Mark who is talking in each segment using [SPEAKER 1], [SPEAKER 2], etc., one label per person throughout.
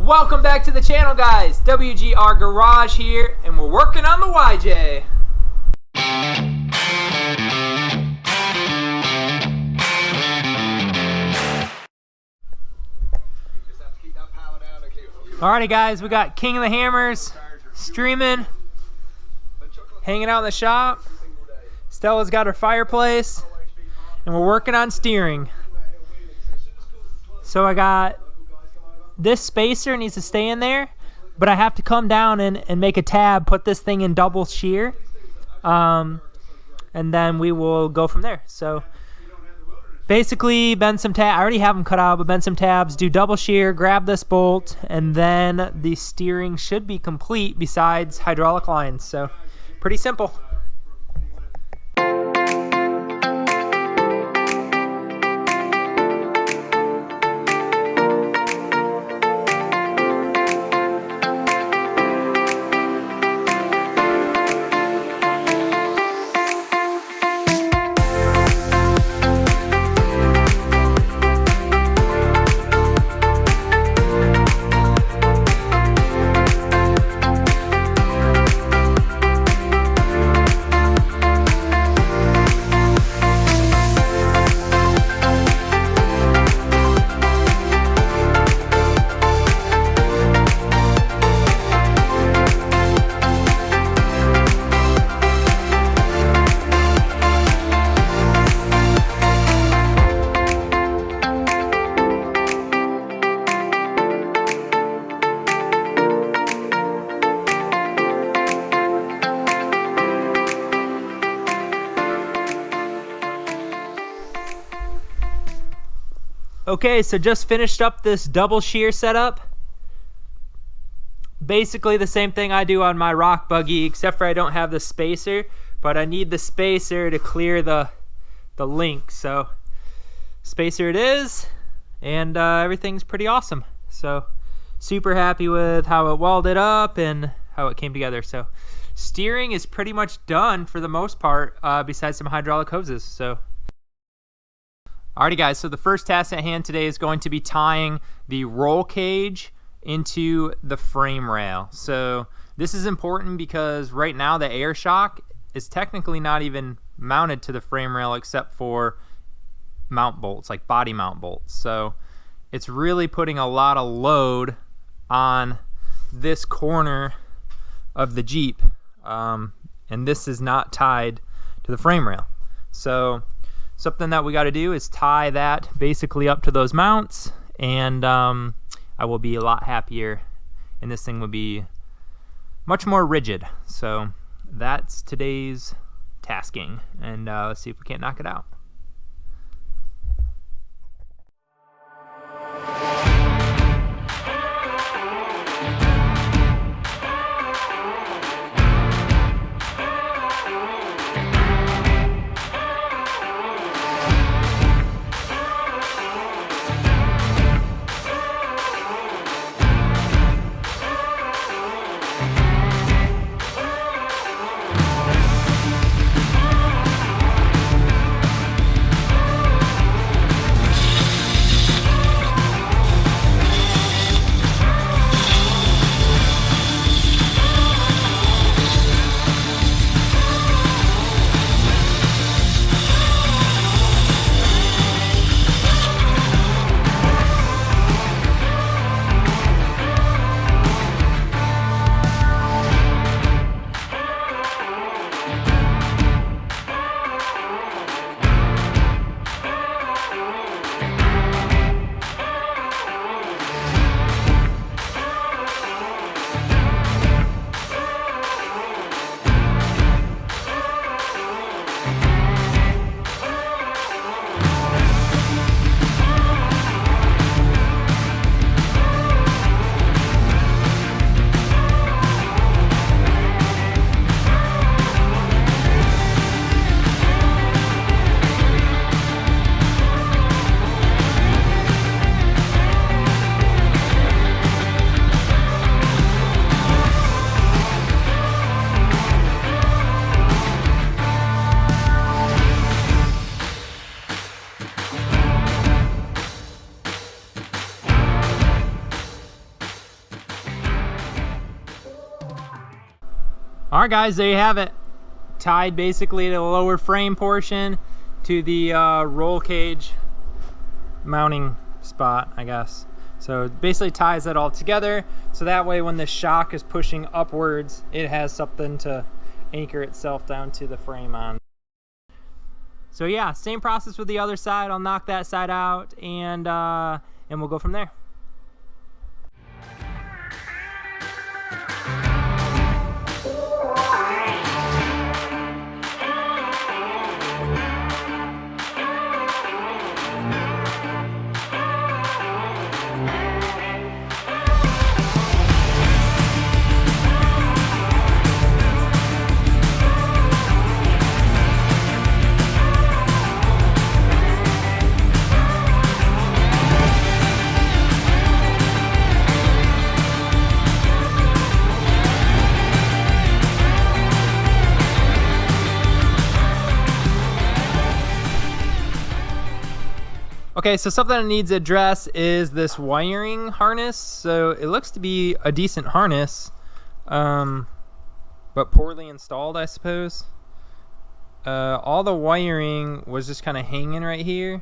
[SPEAKER 1] Welcome back to the channel, guys. WGR Garage here, and we're working on the YJ. Alrighty, guys, we got King of the Hammers streaming, hanging out in the shop. Stella's got her fireplace, and we're working on steering. So I got this spacer needs to stay in there, but I have to come down and make a tab, put this thing in double shear, and then we will go from there. So basically bend some tabs. I already have them cut out, but bend some tabs, do double shear, grab this bolt, and then the steering should be complete besides hydraulic lines. So pretty simple. Okay, so just finished up this double shear setup. Basically the same thing I do on my rock buggy, except for I don't have the spacer, but I need the spacer to clear the link. So spacer it is, and everything's pretty awesome. So super happy with how it welded up and how it came together. So steering is pretty much done for the most part, besides some hydraulic hoses. So alrighty, guys, so the first task at hand today is going to be tying the roll cage into the frame rail. So this is important because right now the air shock is technically not even mounted to the frame rail except for mount bolts, like body mount bolts. So it's really putting a lot of load on this corner of the Jeep, and this is not tied to the frame rail. So something that we got to do is tie that basically up to those mounts, and I will be a lot happier, and this thing will be much more rigid. So that's today's tasking, and let's see if we can't knock it out. All right, guys, there you have it. Tied basically to the lower frame portion to the roll cage mounting spot, I guess. So it basically ties that all together, so that way when the shock is pushing upwards, it has something to anchor itself down to the frame on. So yeah, same process with the other side. I'll knock that side out, and we'll go from there. Okay, so something that needs address is this wiring harness. So it looks to be a decent harness, but poorly installed, I suppose. All the wiring was just kind of hanging right here.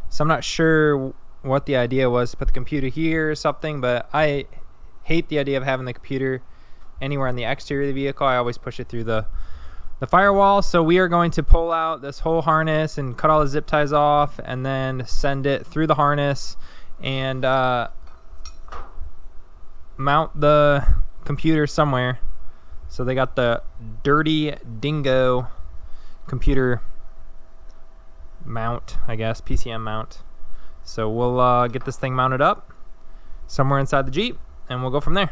[SPEAKER 1] So I'm not sure what the idea was to put the computer here or something, but I hate the idea of having the computer anywhere on the exterior of the vehicle. I always push it through the firewall. So we are going to pull out this whole harness and cut all the zip ties off, and then send it through the harness and mount the computer somewhere. So they got the Dirty Dingo computer mount, I guess, PCM mount. So we'll get this thing mounted up somewhere inside the Jeep, and we'll go from there.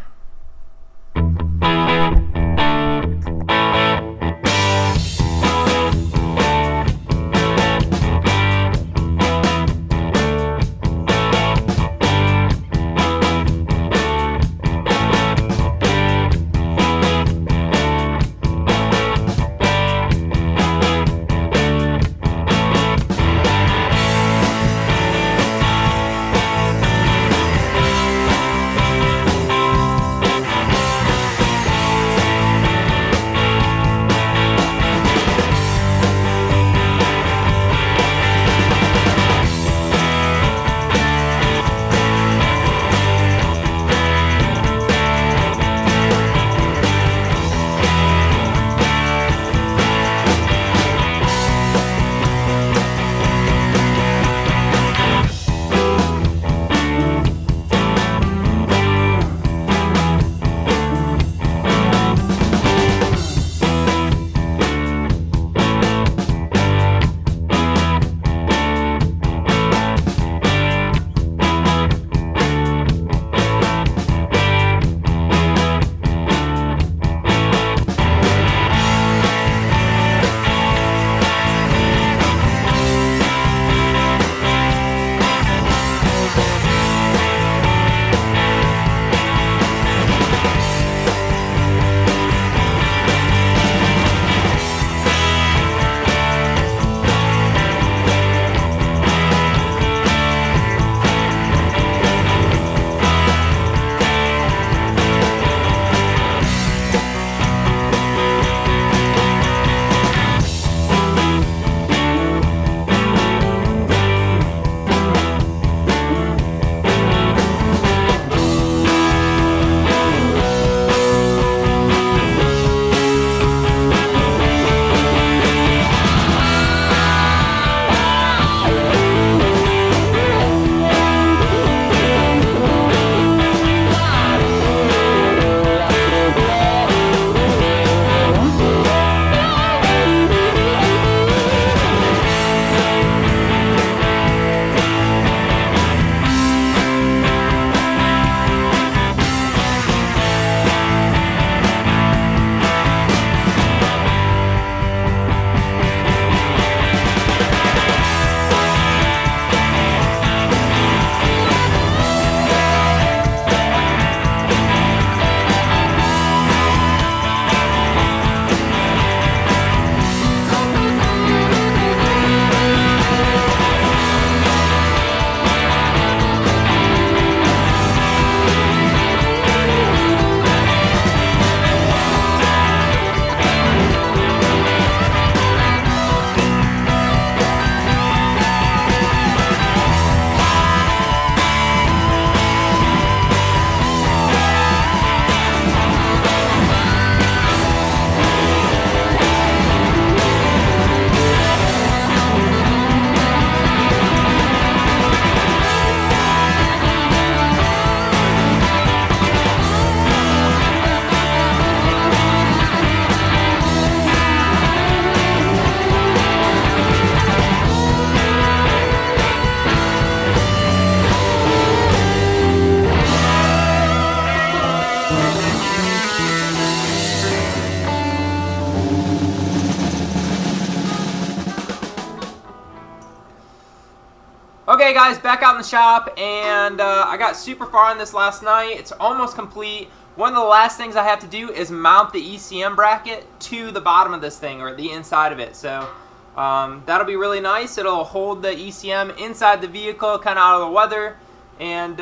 [SPEAKER 1] guys, back out in the shop, and I got super far on this last night. It's almost complete. One of the last things I have to do is mount the ECM bracket to the bottom of this thing, or the inside of it. So that'll be really nice. It'll hold the ECM inside the vehicle, kind of out of the weather, and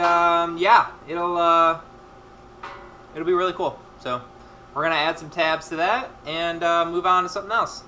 [SPEAKER 1] yeah, it'll be really cool. So we're gonna add some tabs to that and move on to something else.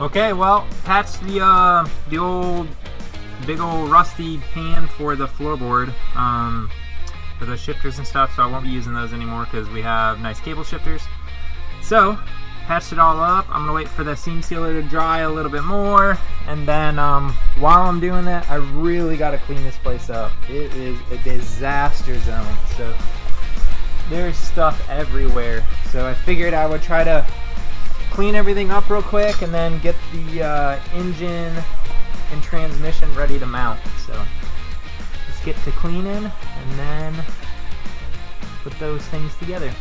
[SPEAKER 1] Okay, well, patched the old big old rusty pan for the floorboard for the shifters and stuff, so I won't be using those anymore because we have nice cable shifters. So patched it all up. I'm gonna wait for the seam sealer to dry a little bit more, and then while I'm doing that, I really got to clean this place up. It is a disaster zone, so there's stuff everywhere. So I figured I would try to clean everything up real quick and then get the engine and transmission ready to mount. So let's get to cleaning and then put those things together.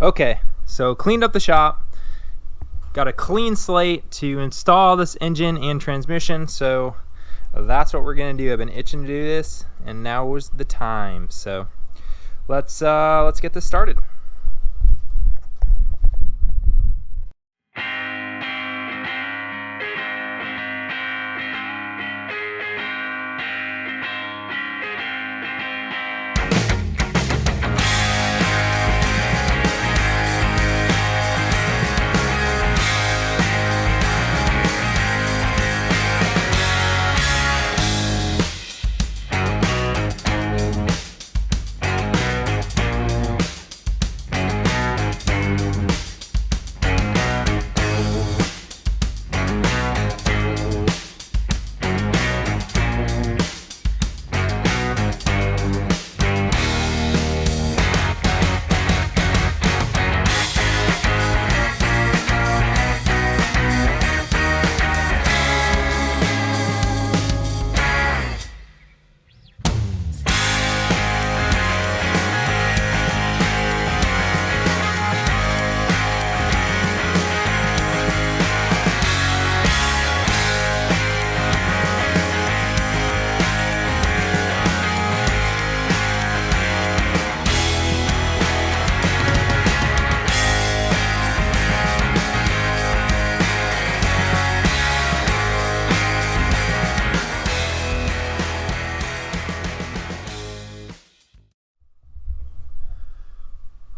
[SPEAKER 1] Okay, so cleaned up the shop, got a clean slate to install this engine and transmission, so that's what we're gonna do. I've been itching to do this, and now was the time. So let's get this started.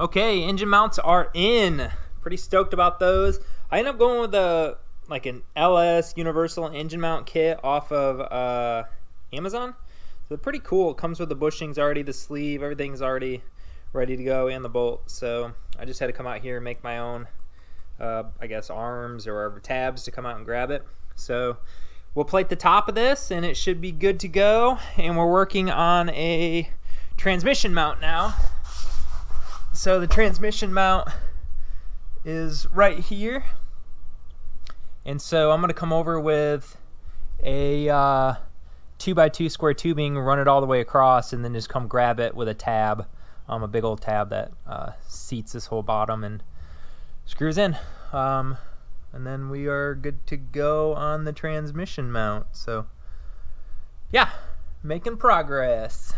[SPEAKER 1] Okay, engine mounts are in. Pretty stoked about those. I ended up going with an LS universal engine mount kit off of Amazon. So they're pretty cool. It comes with the bushings already, the sleeve, everything's already ready to go, and the bolt. So I just had to come out here and make my own I guess arms or tabs to come out and grab it. So we'll plate the top of this and it should be good to go. And we're working on a transmission mount now. So the transmission mount is right here. And so I'm going to come over with a 2x2 square tubing, run it all the way across, and then just come grab it with a tab, a big old tab that seats this whole bottom and screws in. And then we are good to go on the transmission mount. So yeah, making progress.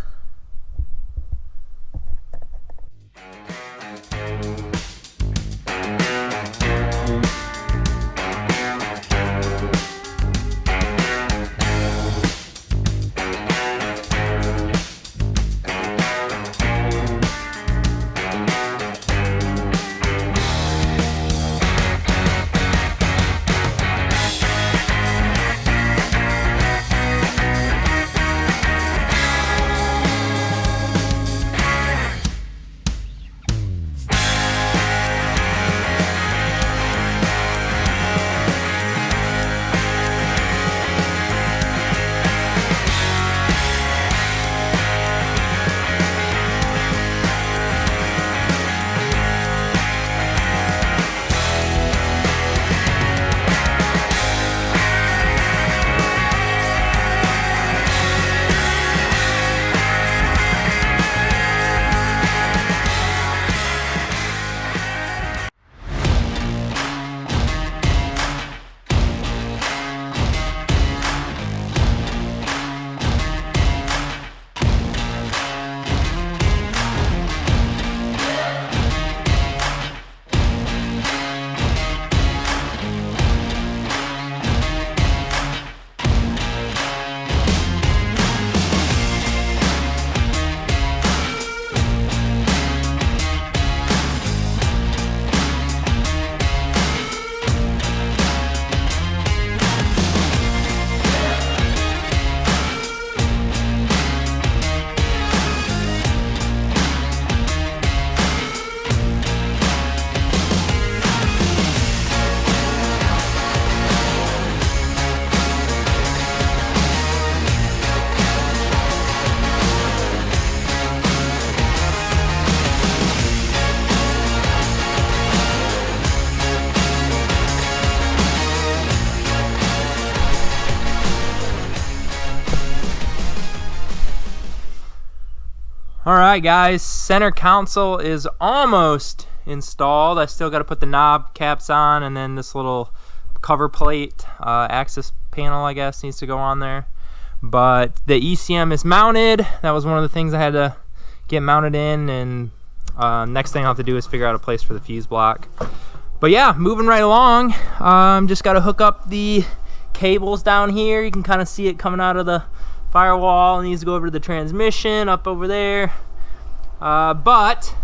[SPEAKER 1] Alright guys, center console is almost installed. I still got to put the knob caps on, and then this little cover plate, access panel I guess needs to go on there. But the ECM is mounted. That was one of the things I had to get mounted in, and next thing I'll have to do is figure out a place for the fuse block. But yeah, moving right along. Just got to hook up the cables down here. You can kind of see it coming out of the firewall. It needs to go over to the transmission up over there. But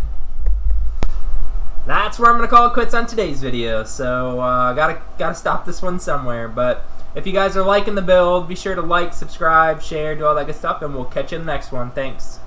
[SPEAKER 1] that's where I'm gonna call it quits on today's video. So gotta stop this one somewhere. But if you guys are liking the build, be sure to like, subscribe, share, do all that good stuff, and we'll catch you in the next one. Thanks.